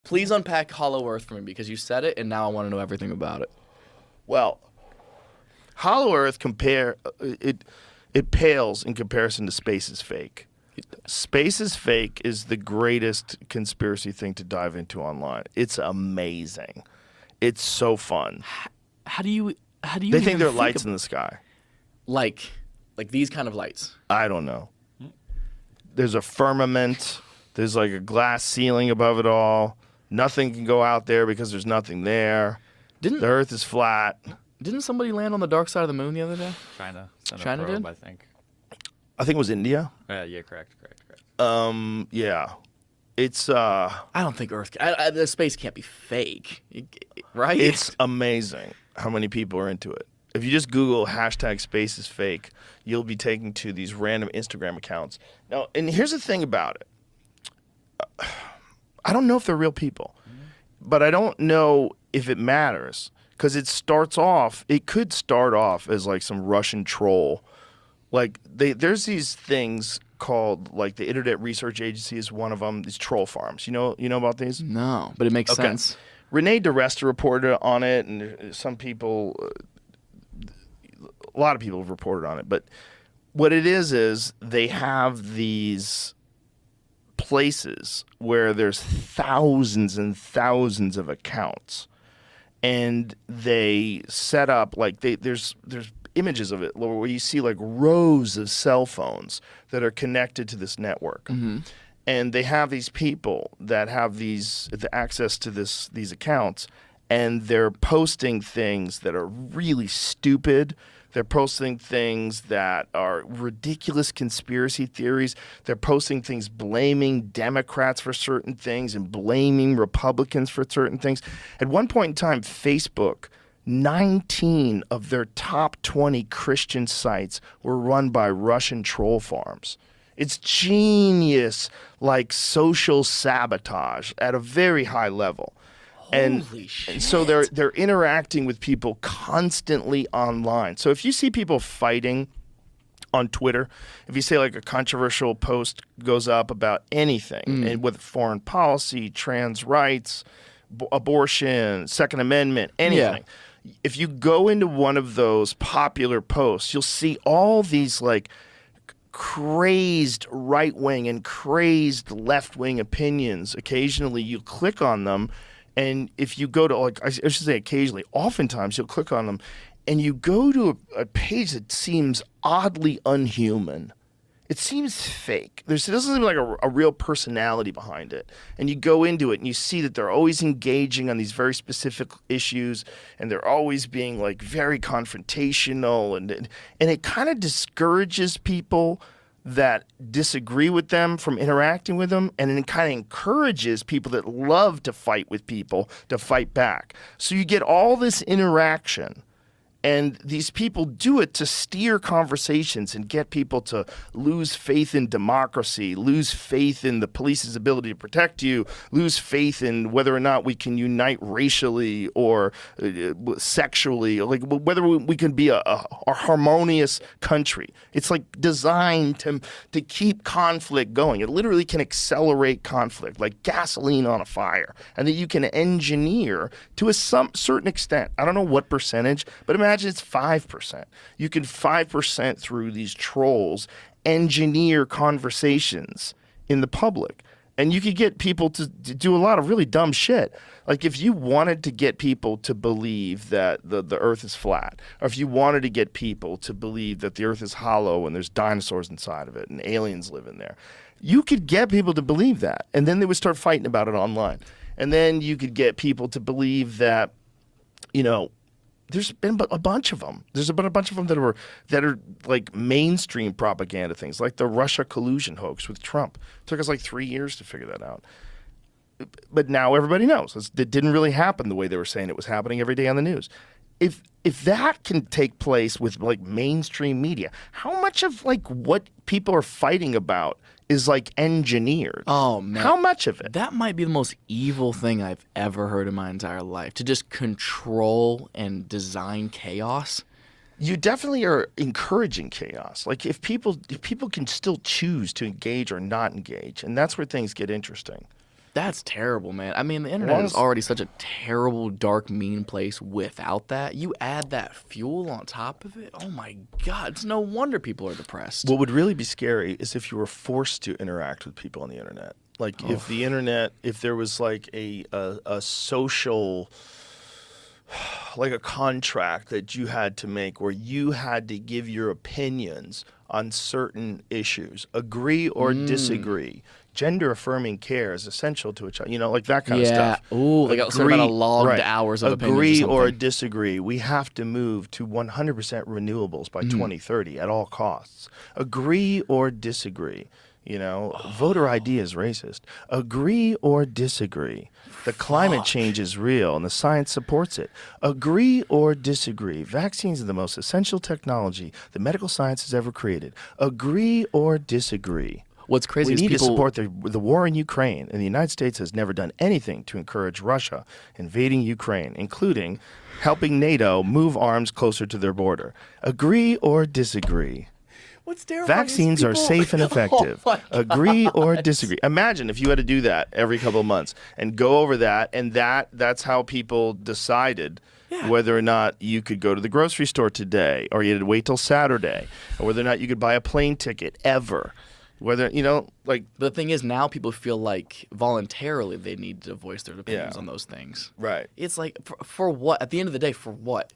Please unpack Hollow Earth for me because you said it and now I want to know everything about it. Well, Hollow Earth it pales in comparison to Space is Fake. Space is Fake is the greatest conspiracy thing to dive into online. It's amazing. It's so fun. How do you They think there are lights in the sky. Like these kind of lights? I don't know. There's a firmament. There's like a glass ceiling above it all. Nothing can go out there because there's nothing there. The Earth is flat. Didn't somebody land on the dark side of the moon the other day? China sent China a probe, did? I think. I think it was India. Yeah, correct. Yeah. It's I don't think Earth. The space can't be fake, right? It's amazing how many people are into it. If you just Google hashtag space is fake, you'll be taken to these random Instagram accounts. Now, and here's the thing about it. I don't know if they're real people, but I don't know if it matters because it could start off as like some Russian troll. Like there's these things called like the Internet Research Agency is one of them. These troll farms. You know about these? No, but it makes sense. Renee DeResta reported on it, and some people, a lot of people have reported on it. But what it is they have these places where there's thousands and thousands of accounts, and they set up like there's images of it where you see like rows of cell phones that are connected to this network. Mm-hmm. And they have these people that have the access to these accounts, and they're posting things that are really stupid. They're posting things that are ridiculous conspiracy theories. They're posting things blaming Democrats for certain things and blaming Republicans for certain things. At one point in time, Facebook, 19 of their top 20 Christian sites were run by Russian troll farms. It's genius, like social sabotage at a very high level. Holy shit. And so they're interacting with people constantly online. So if you see people fighting on Twitter, if you say like a controversial post goes up about anything, and with foreign policy, trans rights, abortion, Second Amendment, anything. Yeah. If you go into one of those popular posts, you'll see all these like crazed right-wing and crazed left-wing opinions. Occasionally you click on them, and if you go to, like, I should say occasionally, oftentimes you'll click on them, and you go to a page that seems oddly unhuman. It seems fake. There doesn't seem like a real personality behind it. And you go into it and you see that they're always engaging on these very specific issues, and they're always being like very confrontational, and it kind of discourages people that disagree with them from interacting with them, and it kind of encourages people that love to fight with people to fight back. So you get all this interaction. And these people do it to steer conversations and get people to lose faith in democracy, lose faith in the police's ability to protect you, lose faith in whether or not we can unite racially or sexually, like whether we can be a harmonious country. It's like designed to keep conflict going. It literally can accelerate conflict, like gasoline on a fire, and that you can engineer to some certain extent. I don't know what percentage, but imagine it's 5%. You can 5% through these trolls engineer conversations in the public. And you could get people to do a lot of really dumb shit. Like if you wanted to get people to believe that the earth is flat, or if you wanted to get people to believe that the earth is hollow and there's dinosaurs inside of it and aliens live in there, you could get people to believe that. And then they would start fighting about it online. And then you could get people to believe that, there's been a bunch of them. There's been a bunch of them that are like mainstream propaganda things, like the Russia collusion hoax with Trump. It took us like 3 years to figure that out. But now everybody knows. It didn't really happen the way they were saying it was happening every day on the news. If that can take place with like mainstream media, how much of like what people are fighting about is like engineered? Oh, man. How much of it? That might be the most evil thing I've ever heard in my entire life, to just control and design chaos. You definitely are encouraging chaos. Like if people can still choose to engage or not engage, and that's where things get interesting. That's terrible, man. I mean, the internet Long is as- already such a terrible, dark, mean place without that. You add that fuel on top of it. Oh my God. It's no wonder people are depressed. What would really be scary is if you were forced to interact with people on the internet. Like if the internet, if there was like a social, like a contract that you had to make where you had to give your opinions on certain issues, agree or disagree. Gender affirming care is essential to a child, like that kind of stuff. Ooh, like a certain amount of logged hours of opinions Agree or or something. disagree. We have to move to 100% renewables by 2030 at all costs. Agree or disagree. Voter ID is racist. Agree or disagree. The climate change is real and the science supports it. Agree or disagree. Vaccines are the most essential technology that medical science has ever created. Agree or disagree. What's crazy We is need people to support the war in Ukraine, and the United States has never done anything to encourage Russia invading Ukraine, including helping NATO move arms closer to their border. Agree or disagree. What's terrifying is Vaccines are people- safe and effective. Oh my Agree or God. disagree. Imagine if you had to do that every couple of months and go over that, and that's how people decided whether or not you could go to the grocery store today, or you had to wait till Saturday, or whether or not you could buy a plane ticket ever. Whether, like... The thing is, now people feel like voluntarily they need to voice their opinions on those things. Right. It's like, for what? At the end of the day, for what?